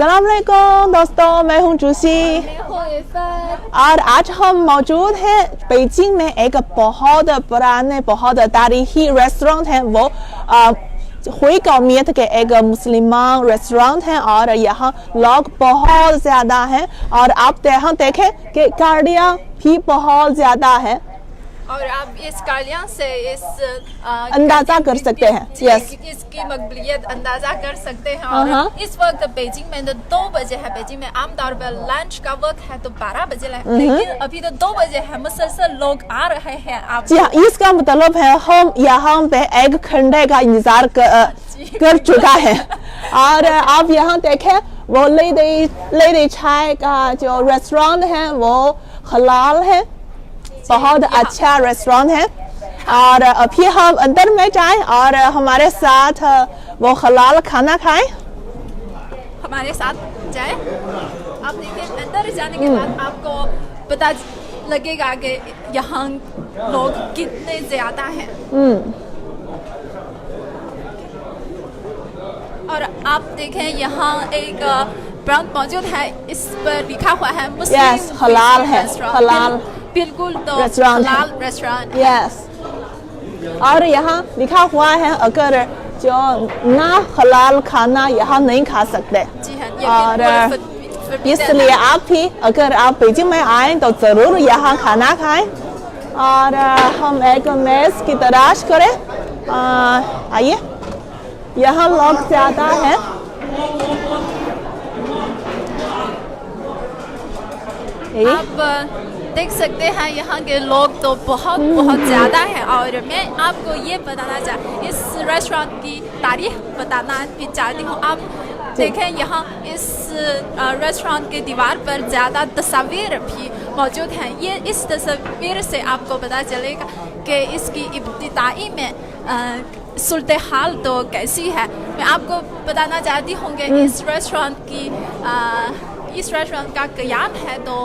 अस्सलाम वालेकुम दोस्तों, मैं हूं जूसी और आज हम मौजूद हैं बीजिंग में एक बहुत पुराने बहुत तारीखी रेस्टोरेंट है। वो हुई कौमियत के एक मुसलमान रेस्टोरेंट है और यहाँ लोग बहुत ज़्यादा हैं और आप यहाँ देखें कि गाड़ियाँ भी बहुत ज़्यादा है और आप इस गाड़ियाँ से इस अंदाजा कर सकते हैं। यस, इसकी मकबूलियत अंदाजा कर सकते हैं। और इस वक्त बीजिंग में तो 2 बजे है। बीजिंग में आमतौर पर लंच का वक्त है तो 12 बजे है, लेकिन अभी तो 2 बजे है। मुसलसल लोग आ रहे हैं। आप जी हाँ, इसका मतलब है हम यहाँ पे 1 घंटे का इंतजार कर चुका है। और आप यहाँ देखें वो लेडी चाय का जो रेस्टोरेंट है वो हलाल है, बहुत अच्छा रेस्टोरेंट है। और अभी हम अंदर में जाएं और हमारे साथ वो हलाल खाना खाएं। हमारे साथ जाएं। आप देखिए अंदर जाने के बाद आपको पता लगेगा कि यहाँ लोग कितने ज्यादा हैं। और आप देखें यहाँ एक ब्रांड मौजूद है, इस पर लिखा हुआ है मुस्लिम हलाल है, हलाल बिल्कुल तो हलाल रेस्टोरेंट। यस, और यहाँ लिखा हुआ है अगर जो ना हलाल खाना यहाँ नहीं खा सकते। जी हाँ, और इसलिए आप भी अगर आप बीजिंग में आए तो ज़रूर यहाँ खाना खाएं। और हम एक मेज़ की तलाश करें। आइए, यहाँ लोग ज़्यादा हैं। आप देख सकते हैं यहाँ के लोग तो बहुत ज़्यादा है। और मैं आपको ये बताना इस रेस्टोरेंट की तारीख बताना भी चाहती हूँ। आप देखें यहाँ इस रेस्टोरेंट के दीवार पर ज़्यादा तस्वीर भी मौजूद हैं। ये इस तस्वीर से आपको पता चलेगा कि इसकी इब्तिदाई में सूरत हाल तो कैसी है। मैं आपको बताना चाहती हूँ कि इस रेस्टोरेंट का क़याम है तो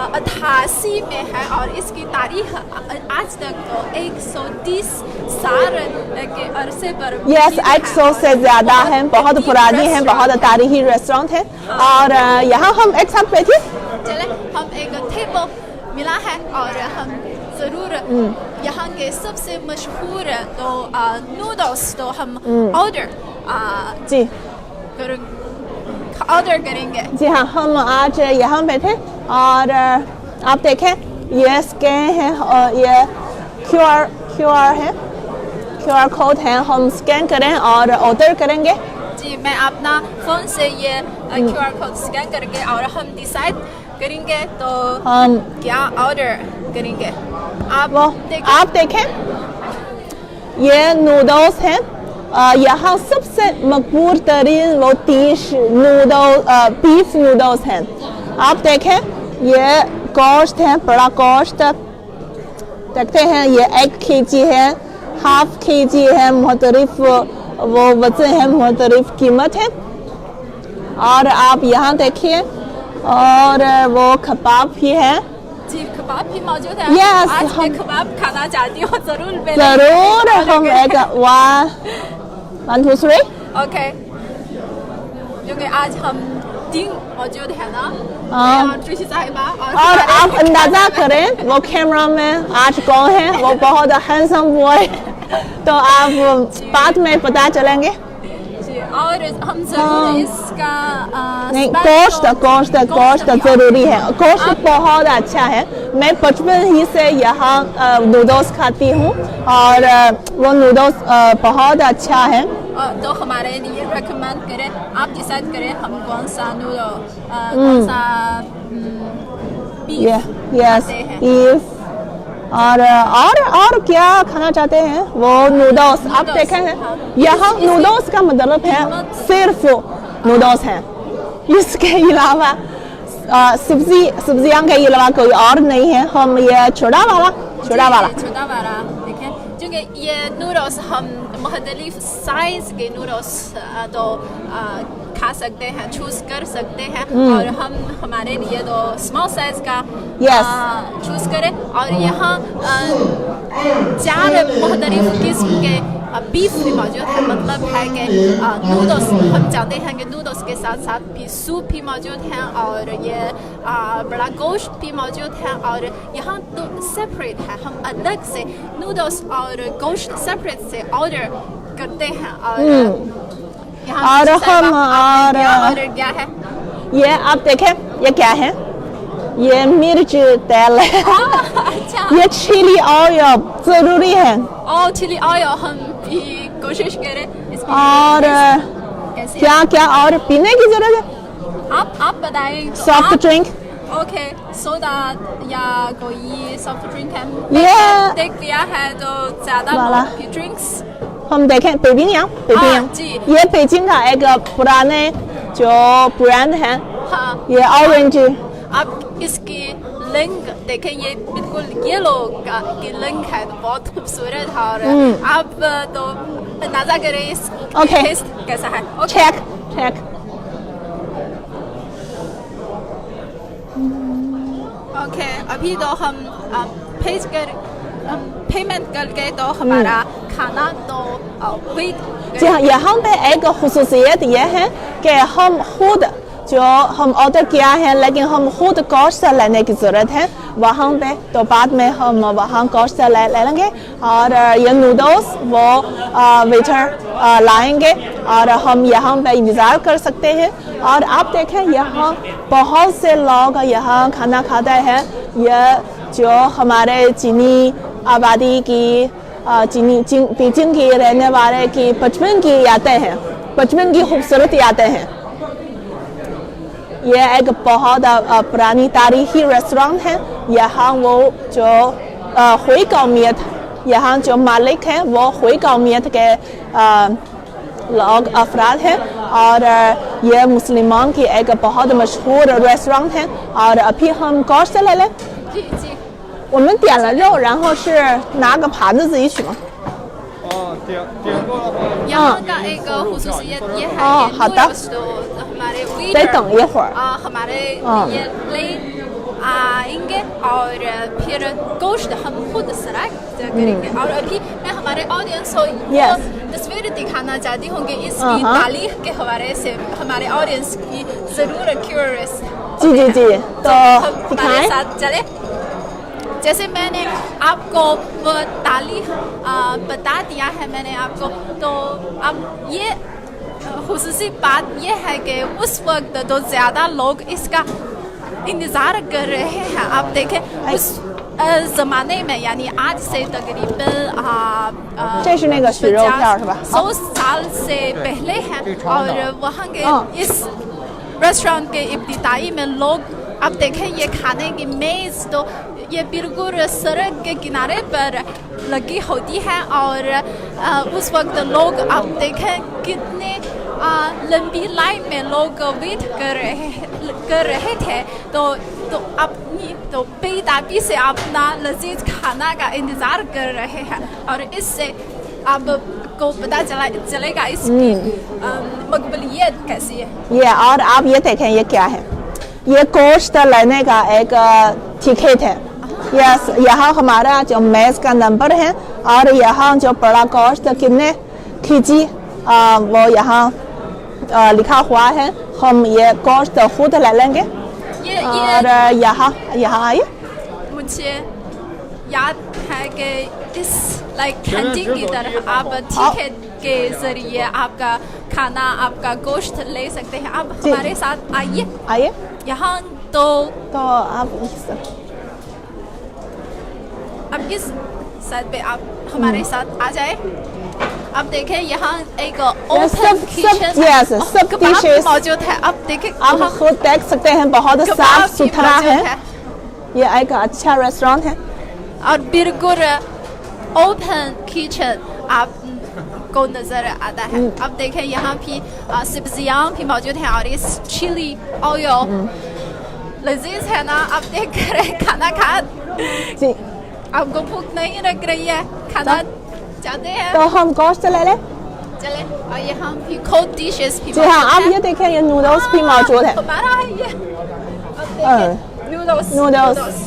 88 में है। और इसकी तारीख आज तक तो 130 साल के अरसे पर। यस, 100 से ज़्यादा है, बहुत पुरानी है, बहुत तारीखी रेस्टोरेंट है। और यहाँ हम एक साथ बैठे, चले हम एक टेबल मिला है और हम ज़रूर यहाँ के सबसे मशहूर तो नूडल्स तो हम ऑर्डर करेंगे। जी हाँ, हम आज यहाँ बैठे और आप देखें ये स्कैन है और ये QR है, QR कोड है। हम स्कैन करें और ऑर्डर करेंगे। जी, मैं अपना फ़ोन से ये QR कोड स्कैन करके और हम डिसाइड करेंगे तो हम क्या ऑर्डर करेंगे। आप देखें ये नूडल्स हैं। यहाँ सबसे मकबूल तरीन वो बीफ नूडल्स हैं। आप देखें ये गोश्त है, बड़ा गोश्त देखते हैं। ये 1 kg है, ½ kg है, मुख्तलिफ वो वजन है, मुख्तलिफ कीमत है। और आप यहाँ देखिए और वो कबाब भी है। जी, कबाब भी मौजूद है। यस, आज मैं कबाब खाना चाहती हूँ। ज़रूर हम एक 1 2 3 ओके, क्योंकि आज हम 3 मौजूद है ना। और आप अंदाजा करें वो कैमरा में आज कौन है, वो बहुत हैंडसम बॉय। तो आप बाद में पता चलेंगे। और हम ज़रूर इसका नहीं, गोश्त ज़रूरी है। गोश्त बहुत अच्छा है। मैं बचपन ही से यहाँ नूडल्स खाती हूँ और वो नूडल्स बहुत अच्छा है। तो हमारे लिए रेकमेंड करें, आप डिसाइड करें हम कौन सा नूडल कौन सा बीफ और क्या खाना चाहते हैं वो नूडल्स। आप देखें हैं यहाँ नूडल्स का मतलब है सिर्फ नूडल्स हैं, इसके अलावा सब्जियां के अलावा कोई और नहीं है। हम ये छोटा वाला देखें, क्योंकि ये नूडल्स हम मुख्तलिफ साइज के नूडल्स तो खा सकते हैं, चूज कर सकते हैं। और हम हमारे लिए तो स्मॉल साइज का चूज करें। और यहाँ 4 मुख्तलिफ मुख्तलिफ किस्म के बीफ भी मौजूद है। मतलब है कि नूडल्स, हम जानते हैं कि नूडल्स के साथ साथ भी सूप भी मौजूद है और ये बड़ा गोश्त भी मौजूद है। और यहाँ तो सेपरेट है, हम अलग से नूडल्स और गोश्त सेपरेट से ऑर्डर करते हैं। और यहाँ और हम ऑर्डर क्या है? ये आप देखें, ये क्या है? ये मिर्च तेल है। अच्छा, ये चिली ऑयल जरूरी है। और चिली ऑयल हम भी कोशिश करें इसमें। और कैसे? क्या क्या और पीने की जरूरत है? आप बताएं। Soft drink. ओके, सोडा या कोई सॉफ्ट ड्रिंक है? ये देख लिया है तो ज्यादा वाला। लोग की ड्रिंक्स। हम देखें पेपिंग जी। ये बीजिंग का एक पुराने जो ब्रांड है। हाँ, ये ऑरेंज। आप इसकी लिंक देखें, ये बिल्कुल येलो की लिंक है, तो बहुत खूबसूरत है। और आप तो अंदाजा करें इस Okay. टेस्ट कैसा है। चेक। ओके, अभी तो हम भेज कर पेमेंट करके तो हमारा खाना तो वेट। जी हाँ, यहाँ पे एक खुसूसियत ये है कि हम खुद जो हम ऑर्डर किया है, लेकिन हम खुद गोश्त लेने की ज़रूरत है वहाँ पे, तो बाद में हम वहाँ गोश्त ले लेंगे। और ये नूडल्स वो वेटर लाएंगे और हम यहाँ पे इंतज़ार कर सकते हैं। और आप देखें यहाँ बहुत से लोग यहाँ खाना खाते हैं। यह जो हमारे चीनी आबादी की बीजिंग की रहने वाले की बचपन की यादें हैं, बचपन की खूबसूरत यादें हैं। ये एक बहुत पुरानी तारीखी रेस्टोरेंट है। यहाँ वो जो हुई कौमियत, यहाँ जो मालिक हैं वो हुई कौमियत के लोग अफराद हैं। और ये मुसलमान की एक बहुत मशहूर रेस्टोरेंट है। और अभी हम गोश्त ले लें। जी जी।我们点了肉，然后是拿个盘子自己取吗？ 点过的话， यहाँ का एक खुसूसियत ये है हाँ, कि हाँ, नूडल्स तो हमारे 得等一会儿。 हमारे हाँ। ये ले आएंगे और फिर गोश्त हम खुद सराय करेंगे। और अभी मैं हमारे ऑडियंस को ये Yes. तस्वीर दिखाना चाहती हूँ कि इसकी तारीख के हवाले से हमारे ऑडियंस की ज़रूर क्यूरियस। जी, तो हमारे दिखाएं। साथ चले। जैसे मैंने आपको वो तारीख बता दिया है मैंने आपको, तो अब ये खुसूसी बात ये है कि उस वक्त तो ज़्यादा लोग इसका इंतज़ार कर रहे हैं। आप देखें उस ज़माने में, यानी आज से तकरीबन 这是那个许肉片是吧？ 100 साल से पहले है। और वहाँ के हाँ। इस रेस्टोरेंट के इब्तिदाई में लोग, आप देखें ये खाने की मेज़ तो ये बिल्कुल सड़क के किनारे पर लगी होती है। और उस वक्त लोग, आप देखें कितने लंबी लाइन में लोग वेट कर रहे थे। तो अपनी तो बेताबी से अपना लजीज खाना का इंतज़ार कर रहे हैं। और इससे आपको पता चलेगा इसकी मकबूलियत कैसी है। ये और आप ये देखें, ये क्या है? ये गोश्त लेने का एक टिकट है। यहाँ हमारा जो मेज़ का नंबर है और यहाँ जो बड़ा गोश्त कितने केजी वो यहाँ लिखा हुआ है। हम ये गोश्त खुद ले लेंगे। और यहाँ आइए। मुझे याद है कि इस कैंटीन की तरह आप टिकट के जरिए आपका खाना, आपका गोश्त ले सकते हैं। आप हमारे साथ आइए। यहाँ तो आप इस साइड पे आप हमारे साथ आ जाए। अब देखें यहाँ एक ओपन किचन सब डिशेस मौजूद है। अब देखें, आप खुद देख सकते हैं, बहुत साफ सुथरा है। ये एक अच्छा रेस्टोरेंट है और बिल्कुल ओपन किचन आपको नजर आता है। अब देखें यहाँ भी सब्जियाँ भी मौजूद हैं और इस चिली ऑयल लजीज है ना। आप देख कर खाना खा जी। आपको भूख नहीं लग रही है, खाना चाहते हैं तो हम गोश्त ले लें। चले। और यहाँ भी कोल्ड डिशेस भी जी हाँ, आप ये देखें, ये नूडल्स भी मौजूद है। हमारा है ये। अब देखें नूडल्स।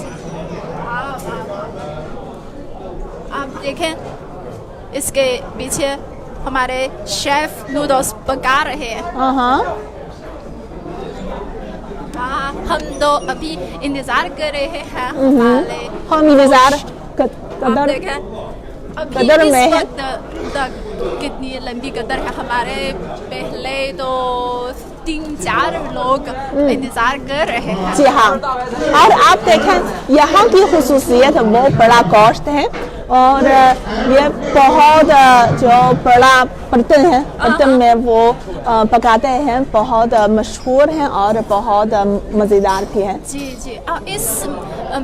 आप देखें इसके पीछे हमारे शेफ नूडल्स पका रहे हैं। हाँ, हम तो अभी इंतजार कर रहे हैं हमारे। हम इंतजार आप कदर देखें अभी कदर इस में है। वक्त तक कितनी लंबी कदर है। हमारे पहले तो 3-4 लोग इंतजार कर रहे हैं। जी हाँ, और आप देखें यहाँ की खुसूसियत वो बड़ा कॉस्ट है और ये बहुत जो बड़ा बर्तन है, बर्तन में वो पकाते हैं, बहुत मशहूर हैं और बहुत मज़ेदार भी हैं। जी जी, और इस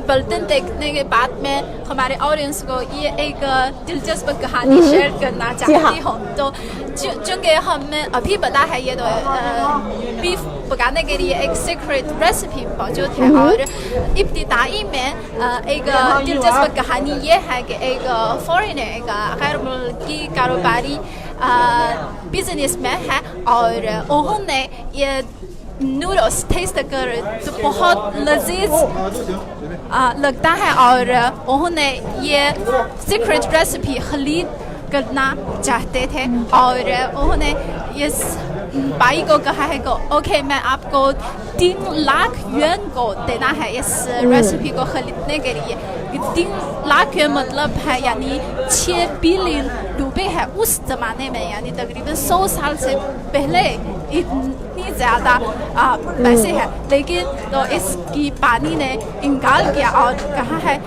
बर्तन देखने के बाद में हमारे ऑडियंस को ये एक दिलचस्प कहानी शेयर करना चाहती हूँ। तो चूँकि हमें अभी पता है ये तो बीफ पकाने के लिए एक सीक्रेट रेसिपी मौजूद है और इब्तिदाई में एक दिलचस्प कहानी ये है कि एक फॉरेनर, एक गैर मुल्की कारोबारी बिजनेसमैन है और उन्होंने ये नूडल्स टेस्ट कर तो बहुत लजीज लगता है और उन्होंने ये सीक्रेट रेसिपी खरीद करना चाहते थे और उन्होंने इस भाई को कहा है कि ओके मैं आपको 3 लाख युआन को देना है इस रेसिपी को खरीदने के लिए। 3 लाख युआन मतलब है यानी 6 बिलियन रुपए है उस जमाने में, यानी तकरीबन 100 साल से पहले इतनी ज़्यादा पैसे हैं। लेकिन तो इसकी पानी ने इनकार किया और कहा है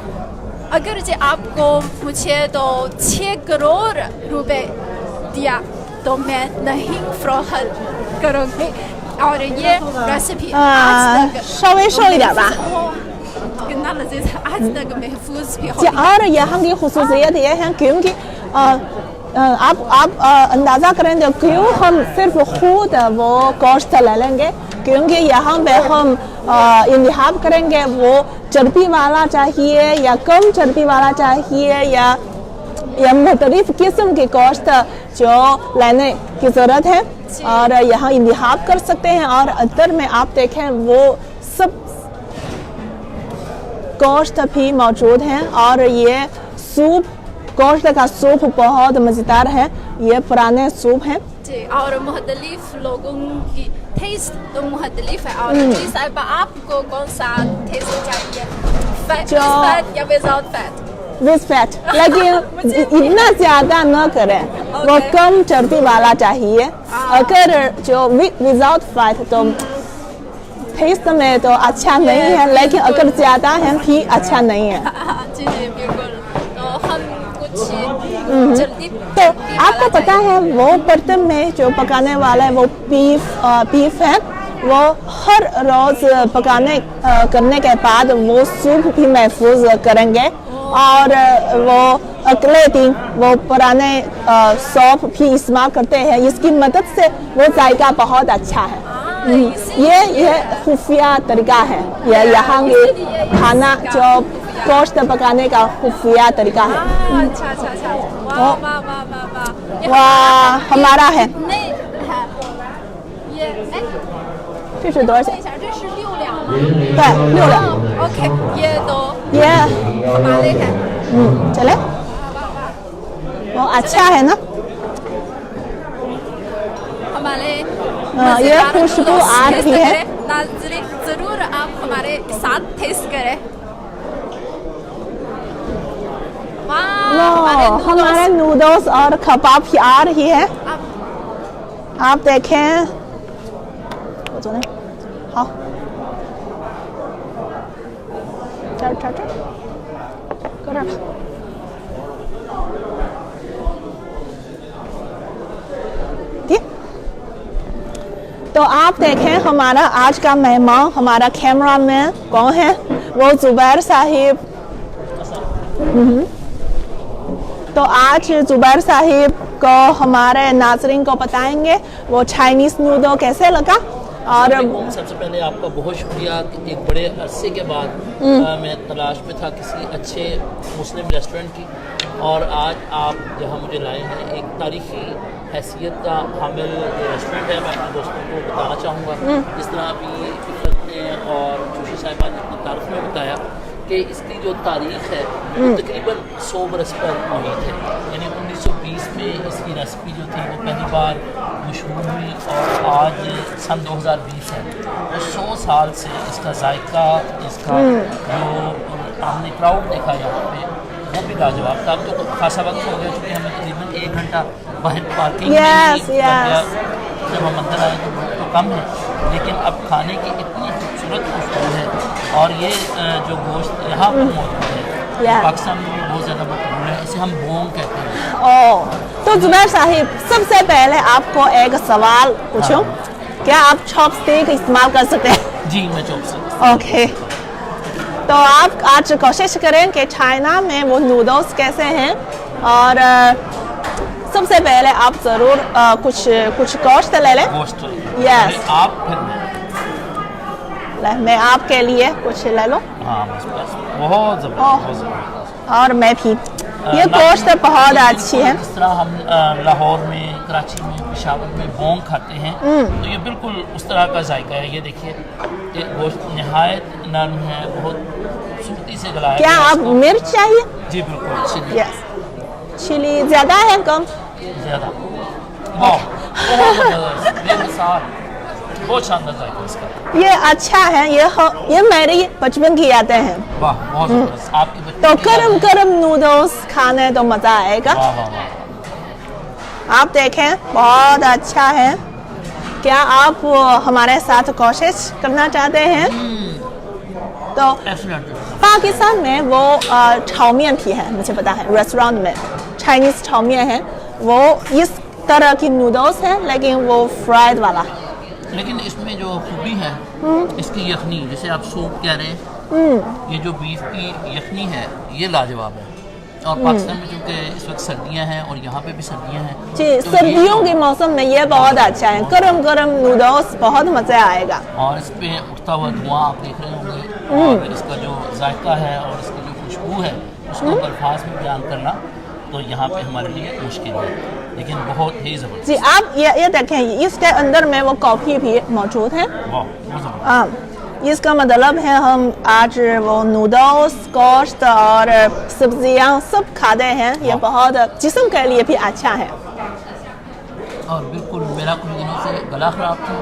अगर जे आपको मुझे तो 6 करोड़ रुपए दिया तो मैं नहीं फरोख्त करूँगी। और ये रेसिपी आज तक 稍微瘦一点吧。 कितना लजीज है, आज तक महफूज भी हो। और यहाँ की खुसूसियत ये है क्योंकि आप अंदाज़ा करें तो क्यों हम सिर्फ खुद वो गोश्त ले लेंगे, क्योंकि यहाँ पे हम इंतखाब करेंगे वो चर्बी वाला चाहिए या कम चर्बी वाला चाहिए या मुख्तलिफ किस्म के गोश्त जो लेने की ज़रूरत है और यहाँ इंतखाब कर सकते हैं। और अंदर में आप देखें वो सब गोश्त भी मौजूद हैं और ये सूप, गोश्त का सूप बहुत मज़ेदार है। ये पुराने सूप हैं जी, और मुख्तलिफ लोगों की टेस्ट तो मुख्तलिफ है। और जी साहिबा आपको कौन सा टेस्ट चाहिए, फैट या विदाउट फैट? विद फैट, लेकिन इतना ज़्यादा न करें, वो कम चर्बी वाला चाहिए। अगर जो विदाउट फैट तो टेस्ट में तो अच्छा नहीं है, लेकिन अगर ज़्यादा है भी अच्छा नहीं है। जी जी बिल्कुल। तो हम कुछ जल्दी तो आपको पता है वो बर्तन में जो पकाने वाला है वो बीफ है, वो हर रोज़ पकाने करने के बाद वो सूप भी महफूज करेंगे और वो अगले दिन वो पुराने सौंफ भी इस्तेमाल करते हैं। इसकी मदद से वो जायका बहुत अच्छा है। ये खुफिया तरीका है, ये यहाँ के खाना जो गोश्त पकाने का खुफिया तरीका है। अच्छा अच्छा अच्छा, वाह वाह वाह वाह वाह। वाह, हमारा है। नहीं है ये 这是多少钱？一下，这是6两吗？对，6两。 OK，ये तो ये हमारे हैं। चले, वो अच्छा है ना। हमारे ये खुशबू आ रही है। नाज़रीन जरूर आप हमारे साथ टेस्ट करें। वाह, हमारे नूडल्स और कबाब भी आ रही है। आप देखें, हाँ, तो आप देखें हमारा आज का मेहमान, हमारा कैमरा मैन कौन है? वो जुबैर साहिब। तो आज जुबैर साहिब को हमारे नाज़रीन को बताएंगे वो चाइनीज़ नूडल कैसे लगा। और सबसे पहले आपका बहुत शुक्रिया कि एक बड़े अरसे के बाद मैं तलाश में था किसी अच्छे मुस्लिम रेस्टोरेंट की, और आज आप जहां मुझे लाए हैं एक तारीखी हैसियत का हामिल रेस्टोरेंट है। मैं अपने दोस्तों को बताना चाहूँगा, जिस तरह अभी इफ़त ने और जोशी साहिबा ने अपनी तारीफ में बताया कि कि इसकी जो तारीख है वो तकरीबन 100 बरस पर मुहित है। यानी 1920 में इसकी रेसिपी जो थी वो पहली बार मशहूर हुई और आज सन 2020 है तो 100 साल से इसका जायका, इसका जो हमने क्राउड देखा यहाँ पे वो भी लाजवाब था। अब तो खासा वक्त हो गया क्योंकि हमें तकरीबन 1 घंटा बाहर पार्किंग जब हम अंदर आए तो कम है, लेकिन अब खाने की इतनी खूबसूरत खुशबू है और ये जो गोश्त यहाँ पर मौजूद है पाकिस्तान में भी बहुत ज़्यादा मकबूल है, इसे हम बोंग कहते हैं। तो जुबैर साहिब, सबसे पहले आपको एक सवाल पूछूं, क्या आप चॉपस्टिक इस्तेमाल कर सकते हैं? जी मैं चॉपस्टिक। ओके, तो आप आज कोशिश करें कि चाइना में वो नूडल्स कैसे हैं और सबसे पहले आप ज़रूर कुछ गोश्त ले लें। गोश्त यस, आप फिर मैं आपके लिए कुछ ले लूँ। हाँ बस बहुत ज़बरदस्त। और मैं भी, ये गोश्त बहुत अच्छी है। इस तरह हम लाहौर में, कराची में, पेशावर में बोंग खाते हैं तो ये बिल्कुल उस तरह का जायका है। ये देखिए ये गोश्त नहायत नरम है, बहुत खूबसूरती से गलाया। क्या आप मिर्च चाहिए? जी बिल्कुल, चिली। यस, चिली ज़्यादा है कम? ज़्यादा। वाह, बहुत ज़बरदस्त, बेमिसाल, बहुत शानदार जायका इसका। ये अच्छा है, ये मेरी बचपन की यादें हैं। वाह, बहुत ज़बरदस्त। आपकी तो गरम गरम नूडल्स खाने तो मज़ा आएगा। वाह वाह वाह। आप देखें, बहुत अच्छा है। क्या आप हमारे साथ कोशिश करना चाहते हैं? तो पाकिस्तान में वो चाउमीन भी है, मुझे पता है, रेस्टोरेंट में चाइनीज़ चाउमीन है, वो इस तरह की नूडल्स है लेकिन वो फ्राइड वाला। लेकिन इसमें जो खूबी है इसकी यखनी, जैसे आप सूप कह रहे हैं, ये जो बीफ की यखनी है ये लाजवाब है। और पाकिस्तान में चूँकि इस वक्त सर्दियाँ हैं और यहाँ पे भी सर्दियाँ हैं जी, तो सर्दियों के मौसम में ये बहुत अच्छा है, गरम गरम नूडल्स, बहुत मज़ा आएगा। और इस पे उठता हुआ धुआं आप देख रहे होंगे और इसका जो जायका है और इसकी जो खुशबू है उसको अल्फाज में बयान करना तो यहाँ पे हमारे लिए मुश्किल है, लेकिन बहुत ही ज़बरदस्त। जी, आप ये देखें, इसके अंदर में वो कॉफ़ी भी मौजूद है। वाह, बहुत ज़बरदस्त। इसका मतलब है हम आज वो नूडल्स, गोश्त और सब्जियां सब खाते हैं, ये बहुत जिस्म के लिए भी अच्छा है। और बिल्कुल मेरा कुछ दिनों से गला ख़राब था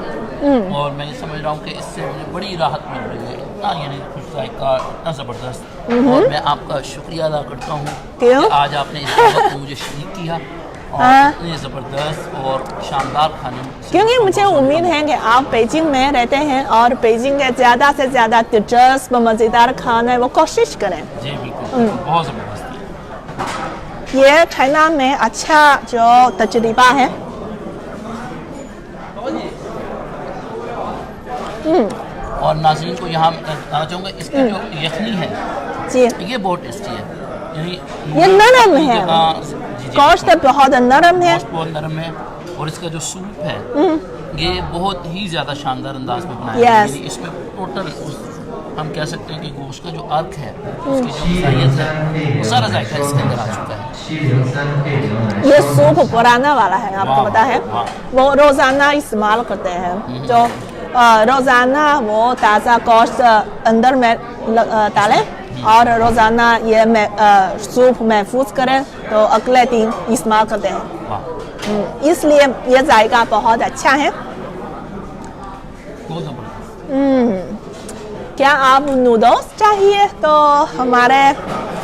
और मैं समझ रहा हूँ कि इससे मुझे बड़ी राहत मिल रही है। इतना यानी खुश जायका, इतना ज़बरदस्त, और मैं आपका शुक्रिया अदा करता हूँ कि आज आपने इस वक्त मुझे शरीक किया और इतने ज़बरदस्त और शानदार खाने। क्योंकि मुझे उम्मीद है कि आप बीजिंग में रहते हैं और बीजिंग के ज़्यादा से ज़्यादा दिलचस्प मज़ेदार खाना वो कोशिश करें। जी बिल्कुल, बहुत ज़बरदस्त। ये चाइना में अच्छा जो तजुर्बा है। और नाज़रीन को यहाँ बताना चाहूँगा इसकी जो यखनी है जी, ये बहुत टेस्टी है, यानी ये नरम है, जी, गोश्त बहुत नरम है, गोश्त बहुत नरम है और इसका जो सूप है ये बहुत ही ज़्यादा शानदार अंदाज में बनाया है। यानी इसमें टोटल हम कह सकते हैं कि गोश्त का जो अर्क है उसकी जो मज़ाहियत है वो सारा जायका इसके अंदर आ चुका है। ये सूप पुराना वाला है, आपको पता है, वो रोज़ाना इस्तेमाल करते हैं। जो रोज़ाना वो ताज़ा गोश्त अंदर में डालें और रोज़ाना ये सूप महफूज करें तो अगले दिन इस्तेमाल करते हैं, इसलिए ये जायका बहुत अच्छा है। क्या आप नूडल्स चाहिए तो हमारे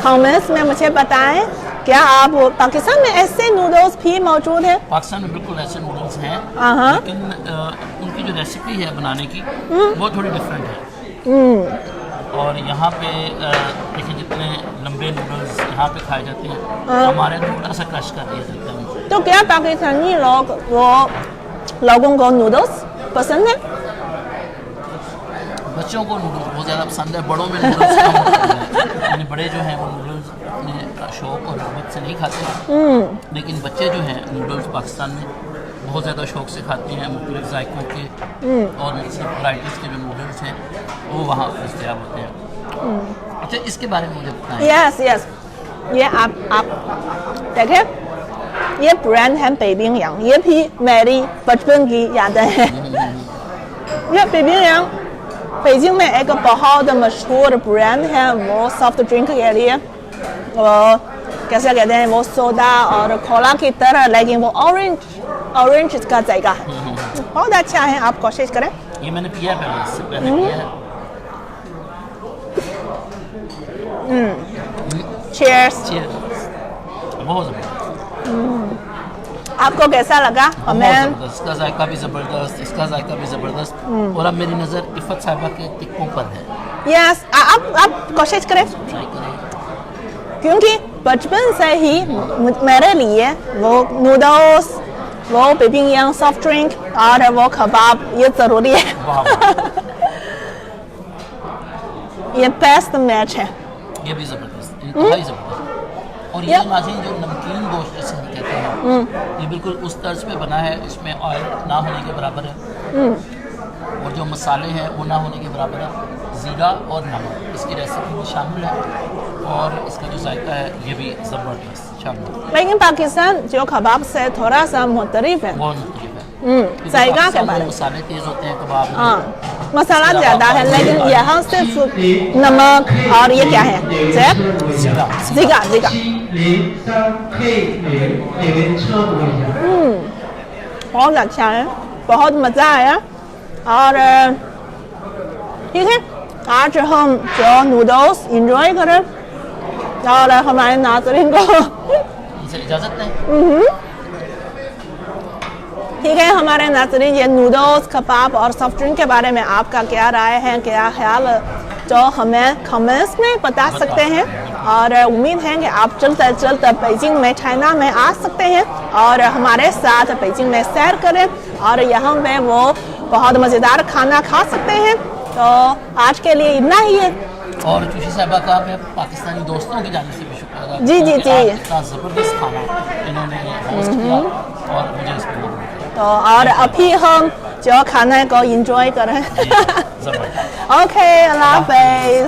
कमेंट्स में मुझे बताएं। क्या आप पाकिस्तान में ऐसे नूडल्स भी मौजूद हैं? पाकिस्तान में बिल्कुल ऐसे नूडल्स हैं, लेकिन उनकी जो रेसिपी है बनाने की वो थोड़ी डिफरेंट है। और यहाँ पे देखिए जितने लंबे नूडल्स यहाँ पे खाए जाते हैं हमारे थोड़ा सा क्रश कर दिया जाता है। तो क्या पाकिस्तानी लोगों को नूडल्स पसंद है? बच्चों को नूडल्स बहुत ज़्यादा पसंद है, बड़ों में नूडल्स कम होते हैं। यानी बड़े जो हैं वो नूडल्स अपने शौक़ और मोहब्बत से नहीं खाते, लेकिन बच्चे जो हैं नूडल्स पाकिस्तान में बहुत ज़्यादा शौक़ से खाते हैं। मुख्तलिफ जायकों के और मुख्तलिफ वैराइटीज़ के जो नूडल्स हैं वो वहाँ दस्तयाब होते हैं। अच्छा, इसके बारे में मुझे बताएं। यस, ये आप देखें, ये ब्रांड है बेबिंग यांग, ये भी मेरी बचपन की यादें हैं। ये बेबिंग यांग बीजिंग में एक बहुत मशहूर ब्रांड है वो सॉफ्ट ड्रिंक के लिए वो कैसे कहते हैं वो सोडा और कोला की तरह लेकिन वो ऑरेंज का जाएगा है बहुत अच्छा है आप कोशिश करें ये मैंने पिया है पहले, इससे पहले पिया है। Cheers Cheers। बहुत ज़बरदस्त, आपको कैसा लगा बहुत हमें ज़बरदस्त। इसका जायका भी ज़बरदस्त, इसका जायका भी ज़बरदस्त। और अब मेरी नज़र इफ़त साहिबा के टिक्कों पर है, यस आप कोशिश करें ट्राई करें। क्योंकि बचपन से ही मेरे लिए वो नूडल्स वो बेबिंग यांग सॉफ्ट ड्रिंक और वो कबाब ये ज़रूरी है वाह ये बेस्ट मैच है ये भी ज़बरदस्त, इंतहाई ज़बरदस्त। और ये नाज़रीन जो नमकीन गोश्त जिसे हम कहते हैं ये बिल्कुल उस तर्ज पे बना है, इसमें ऑयल ना होने के बराबर है और जो मसाले हैं वो ना होने के बराबर है। ज़ीरा और नमक इसकी रेसिपी में शामिल है और इसका जो जायका है ये भी ज़बरदस्त शामिल है। लेकिन पाकिस्तान जो कबाब से थोड़ा सा मुख्तलिफ है बहुत मुख्तलिफ है, जायका के पाकिस्तान में बारे में मसाले तेज़ होते हैं कबाब में। हाँ मसाला ज़्यादा है लेकिन यहाँ सिर्फ नमक और ये क्या है ज़ीरा ज़ीगा बहुत अच्छा है बहुत मज़ा आया और ठीक है आज हम जो नूडल्स इंजॉय करें और हमारे नाज़रीन को इनसे इजाज़त दें। ठीक है हमारे नाज़रीन ये नूडल्स कबाब और सॉफ्ट ड्रिंक के बारे में आपका क्या राय है क्या ख्याल जो हमें कमेंट्स में बता सकते हैं और उम्मीद है कि आप जल्द से जल्द बीजिंग में चाइना में आ सकते हैं और हमारे साथ बीजिंग में सैर करें और यहाँ पे वो बहुत मज़ेदार खाना खा सकते हैं तो आज के लिए इतना ही है और जोशी साहिबा का मैं पाकिस्तानी दोस्तों की जाने से भी शुक्र अदा जी, जी, क्योंकि जी। आज इतना ज़बरदस्त खाना इन्होंने होस्ट किया और मुझे इसमें मदद की। तो और अभी हम जो खाने को एंजॉय करें ज़बरदस्त। ओके अल्लाह हाफ़िज़